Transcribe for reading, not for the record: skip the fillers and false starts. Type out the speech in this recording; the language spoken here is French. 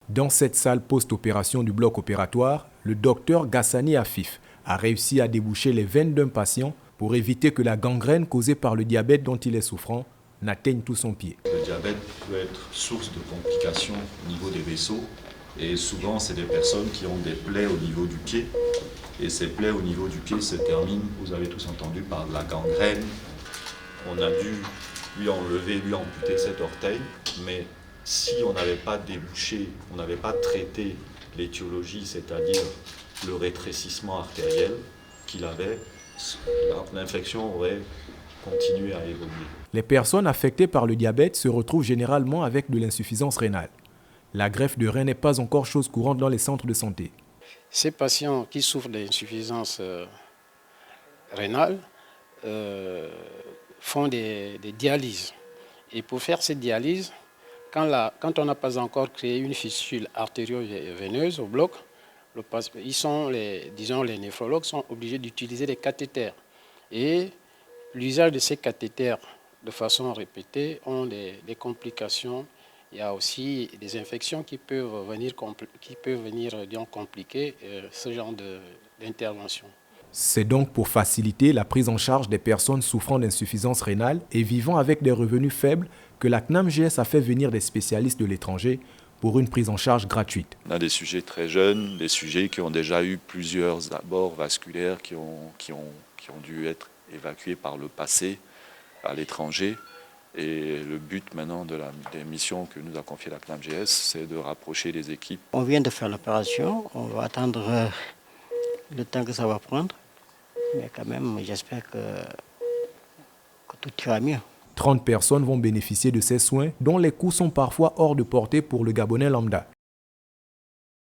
Dans cette salle post-opération du bloc opératoire, le docteur Gassani Afif a réussi à déboucher les veines d'un patient pour éviter que la gangrène causée par le diabète dont il est souffrant n'atteigne tout son pied. Le diabète peut être source de complications au niveau des vaisseaux et souvent c'est des personnes qui ont des plaies au niveau du pied et ces plaies au niveau du pied se terminent, vous avez tous entendu, par de la gangrène. On a dû lui enlever, lui amputer cet orteil, mais si on n'avait pas débouché, on n'avait pas traité l'étiologie, c'est-à-dire le rétrécissement artériel qu'il avait, l'infection aurait continué à évoluer. Les personnes affectées par le diabète se retrouvent généralement avec de l'insuffisance rénale. La greffe de rein n'est pas encore chose courante dans les centres de santé. Ces patients qui souffrent d'insuffisance rénale font des dialyses. Et pour faire ces dialyses, quand on n'a pas encore créé une fistule artério-veineuse au bloc, les néphrologues sont obligés d'utiliser des cathéters. Et l'usage de ces cathéters de façon répétée ont des complications. Il y a aussi des infections qui peuvent venir compliquer ce genre d'intervention. C'est donc pour faciliter la prise en charge des personnes souffrant d'insuffisance rénale et vivant avec des revenus faibles que la CNAMGS a fait venir des spécialistes de l'étranger pour une prise en charge gratuite. On a des sujets très jeunes, des sujets qui ont déjà eu plusieurs abords vasculaires qui ont dû être évacués par le passé à l'étranger. Et le but maintenant des missions que nous a confiées la CNAMGS, c'est de rapprocher les équipes. On vient de faire l'opération, on va attendre le temps que ça va prendre. Mais quand même, j'espère que tout ira mieux. 30 personnes vont bénéficier de ces soins dont les coûts sont parfois hors de portée pour le Gabonais lambda.